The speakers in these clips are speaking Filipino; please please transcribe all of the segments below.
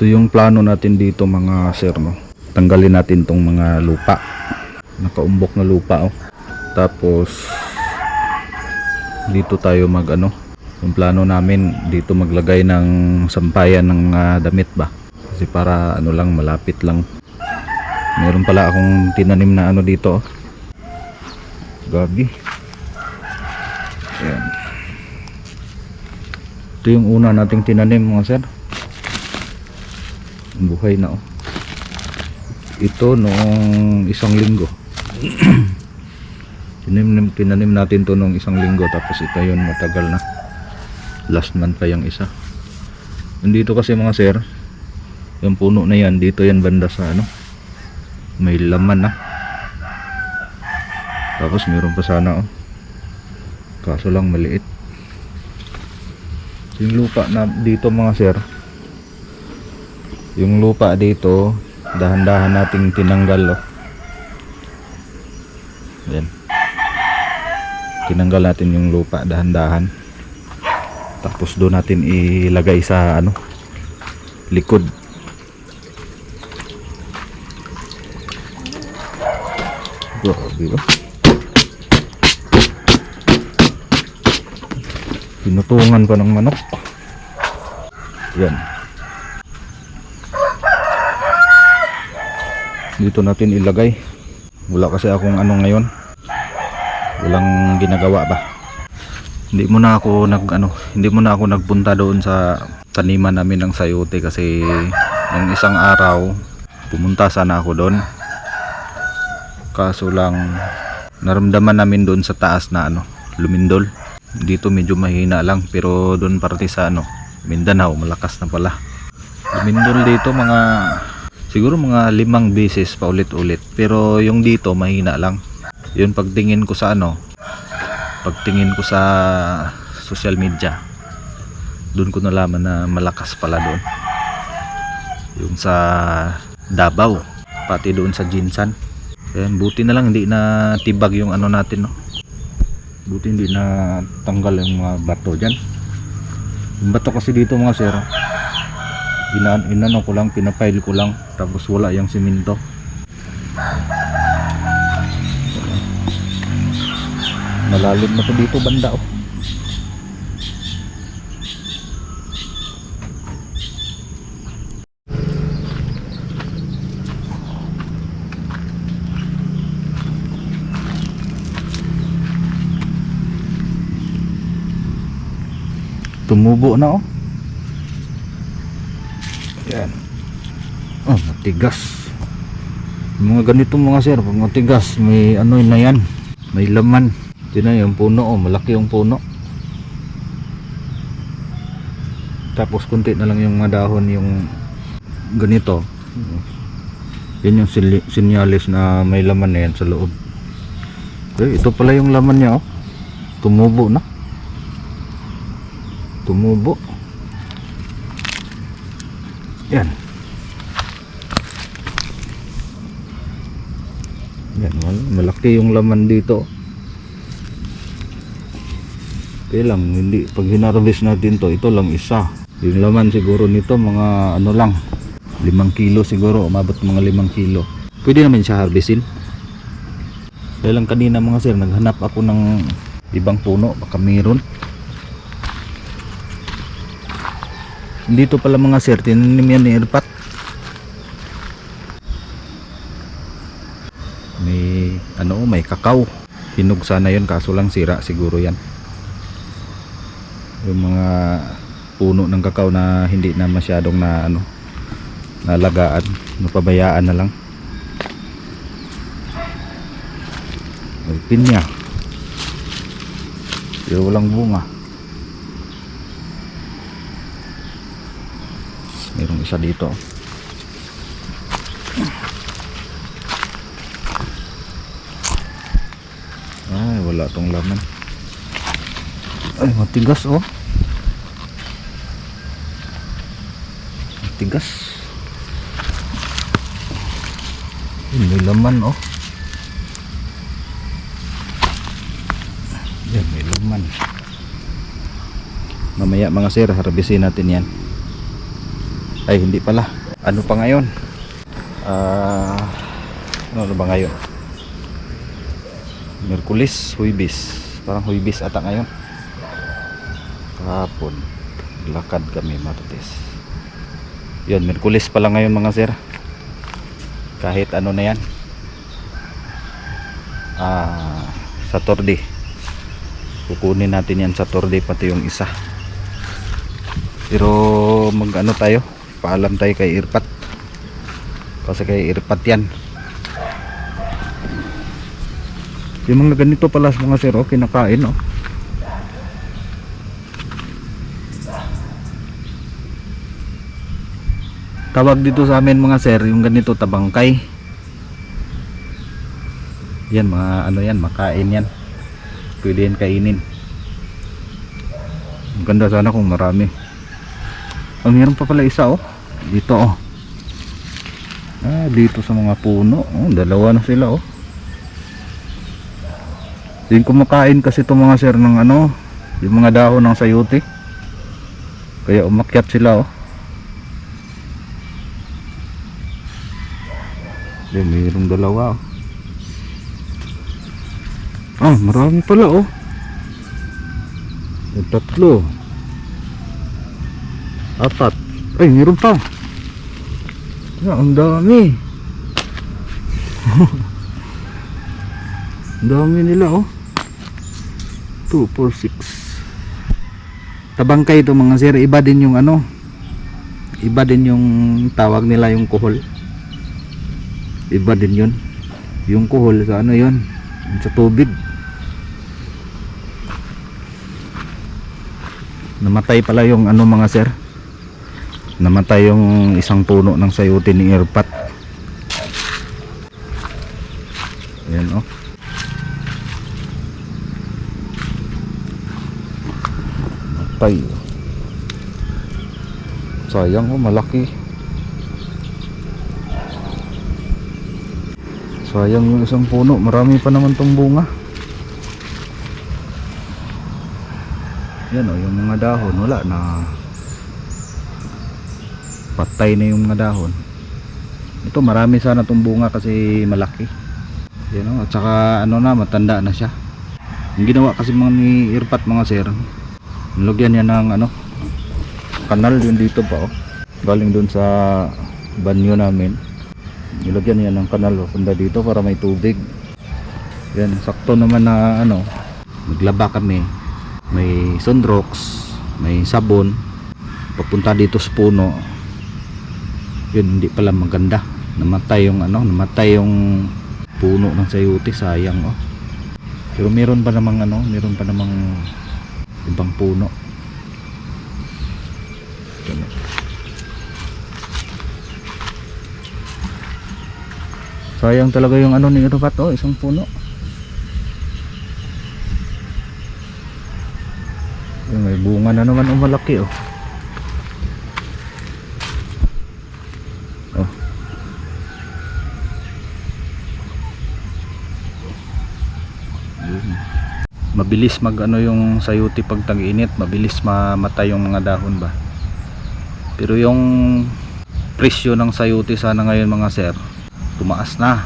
Ito yung plano natin dito mga sir, no? Tanggalin natin tong mga lupa, nakaumbok na lupa, oh. Tapos dito tayo mag ano, yung plano namin dito maglagay ng sampayan ng damit ba, kasi para ano lang, malapit lang. Meron pala akong tinanim na ano dito, oh. Gabi. Ayan. Ito yung una nating tinanim mga sir. Buhay na, oh. Ito noong isang linggo. tinanim natin to noong isang linggo, tapos ito yun, matagal na. Last month pa yung isa. Nandito kasi mga sir, yung puno na yan, dito yan banda sa ano, may laman na. Tapos meron pa sana, oh. Kaso lang maliit. Yung lupa na dito mga sir, yung lupa dito dahan-dahan nating tinanggal, oh. Yan, tinanggal natin yung lupa dahan-dahan, tapos doon natin ilagay sa ano, likod. Grabe, oh. Pinutungan pa ng manok. Yan. Dito natin ilagay. Wala kasi akong ano ngayon. Walang ginagawa ba. Hindi muna ako nagpunta doon sa taniman namin ng sayote, kasi yung isang araw pumunta sana ako doon. Kaso lang naramdaman namin doon sa taas na ano, lumindol. Dito medyo mahina lang, pero doon parte sa ano, Mindanao, malakas na pala. Lumindol dito siguro mga 5 beses pa ulit-ulit, pero yung dito mahina lang. Yun pagtingin ko sa social media, doon ko nalaman na malakas pala doon. Yung sa Davao, pati doon sa Jinsan. Ayan, buti na lang hindi na tibag yung ano natin, no? Buti hindi na tanggal yung mga bato dyan. Yung bato kasi dito mga sir, inano ko lang, pinapile ko lang, tapos wala yung simento. Malalim na to dito banda, oh. Tumubo na, oh. Yan. Oh, matigas. Mga ganito mga sir, pag matigas, may ano na yan, may laman. Ito na yung puno, oh, malaki yung puno. Tapos kunti na lang yung mga dahon, yung ganito. Yan yung sinyalis na may laman na yan sa loob. Ito pala yung laman niya, oh. Tumubo na. Tumubo. Yan. Yan, malaki yung laman dito. Kaya lang, hindi, pag hinarvest natin to, ito lang isa. Yung laman siguro nito mga ano lang, 5 kilo siguro, umabot mga 5 kilo. Pwede naman siya harvestin. Kaya lang kanina mga sir, naghanap ako ng ibang puno, baka mayroon. Dito pala mga sir, tinanim yan ni Irpat. May kakao. Hinog sana yun, kaso lang sira siguro yan. Yung mga puno ng kakao na hindi na masyadong nalagaan, napabayaan na lang. May pinya, pero walang bunga. Mayroong isa dito. Ay, wala tong laman. Ay, matigas, oh. Matigas. May laman, oh. Yan, may laman. Mamaya mga sir, harbisin natin yan. Ay hindi pala, ano pa ngayon, ano ba ngayon, Miyerkules, Huwebes, parang Huwebes ata ngayon. Kahapon lakad kami Martes, yun Miyerkules pala ngayon mga sir. Kahit ano na yan, Saturday, kukunin natin yan Saturday pati yung isa. Pero mag ano tayo, paalam tayo kay Irpat, kasi kay Irpat yan. Yung mga ganito pala mga sir, oh, kinakain, oh. Tawag dito sa amin mga sir, yung ganito tabangkay. Yan mga ano yan, makain yan, pwede yan kainin. Ang ganda sana kung marami. Meron pa pala isa, oh, dito, oh. Dito sa mga puno, oh, dalawa na sila, oh. Yung kumakain kasi itong mga sir ng ano, yung mga dahon ng sayote, kaya umakyat sila, oh. Yan, mayroong dalawa, oh. Marami pala, oh. Yung tatlo, apat, ay mayroon pa. Ang dami. Ang dami nila, oh. 2, 4, 6. Tabangkay ito mga sir. Iba din yung ano, iba din yung tawag nila, yung kuhol. Iba din yun. Yung kuhol sa ano yun, sa tubig. Namatay pala yung ano mga sir, namatay yung isang puno ng sayote ni Irpat. Ayan, oh. Namatay. Sayang, oh, malaki. Sayang yung isang puno, marami pa naman tong bunga. Yan, oh, yung mga dahon wala na, patay na yung mga dahon. Ito marami sana itong bunga kasi malaki. Yan, oh, at saka ano na, matanda na siya. Yung ginawa kasi mga ni Irpat mga sir, nilagyan niya ng ano, kanal yun dito pa, oh. Galing dun sa banyo namin, nilagyan niya ng kanal, oh, punta dito para may tubig. Yan, sakto naman na ano, naglaba kami, may sunrocks, may sabon, papunta dito sa puno. Yun, hindi pala maganda, namatay yung ano, namatay yung puno ng sayote, sayang, oh. Pero meron pa namang ano, meron pa namang ibang puno. Sayang talaga yung ano ni Irpat, oh, isang puno. Yung may bunga na naman, oh, malaki, oh. Mabilis mag ano yung sayote pag tag-init, mabilis mamatay yung mga dahon ba. Pero yung presyo ng sayote sana ngayon mga sir, tumaas na.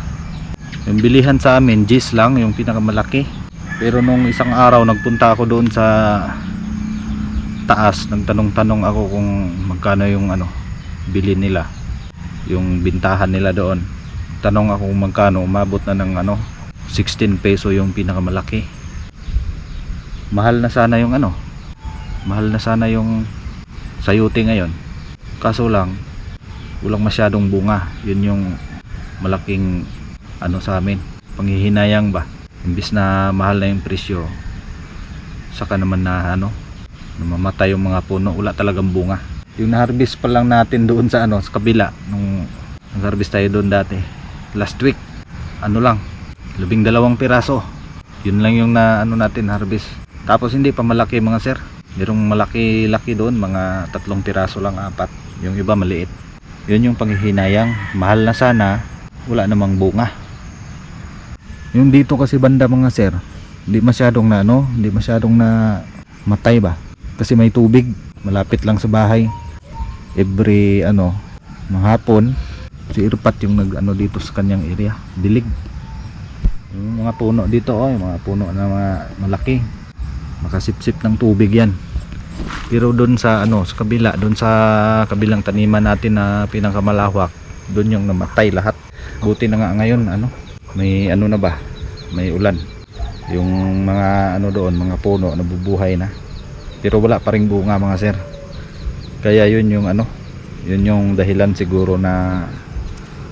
Yung bilihan sa amin, G's lang yung pinakamalaki. Pero nung isang araw nagpunta ako doon sa taas, nagtanong-tanong ako kung magkano yung ano bili nila, yung bintahan nila doon. Tanong ako kung magkano, umabot na ng ano 16 peso yung pinakamalaki. Mahal na sana yung ano, mahal na sana yung sayote ngayon, kaso lang walang masyadong bunga. Yun yung malaking ano sa amin, panghihinayang ba. Imbis na mahal na yung presyo, saka naman na ano, namamatay yung mga puno, wala talagang bunga. Yung na-harvest pa lang natin doon sa ano, sa kabila, nung nag-harvest tayo doon dati last week, ano lang, 12 piraso. Yun lang yung na ano natin harvest. Tapos hindi pa malaki mga sir, merong malaki-laki doon, mga 3 piraso lang, 4, yung iba maliit. Yun yung panghihinayang, mahal na sana, wala namang bunga. Yung dito kasi banda mga sir, hindi masyadong na ano, hindi masyadong na matay ba, kasi may tubig malapit lang sa bahay. every ano mahapon si Irpat yung nag ano dito sa kanyang area, dilig yung mga puno dito, yung mga puno na mga malaki, makasipsip ng tubig yan. Pero doon sa ano sa kabila, doon sa kabilang taniman natin na pinakamalawak, doon yung namatay lahat. Buti na nga ngayon ano, may ano na ba, may ulan, yung mga ano doon, mga puno nabubuhay na, pero wala pa ring bunga mga sir. Kaya yun yung ano, yun yung dahilan siguro na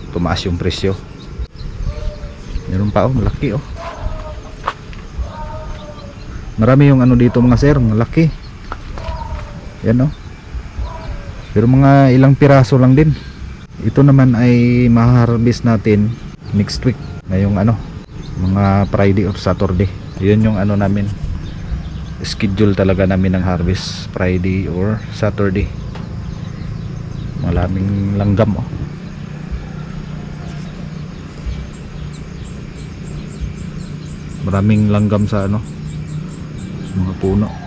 tumaas yung presyo. Meron pa malaki marami yung ano dito mga sir, malaki yan pero mga ilang piraso lang din. Ito naman ay ma-harvest natin next week, ngayong ano mga Friday or Saturday. Yun yung ano namin, schedule talaga namin ng harvest, Friday or Saturday. Maraming langgam maraming langgam sa ano mga puno.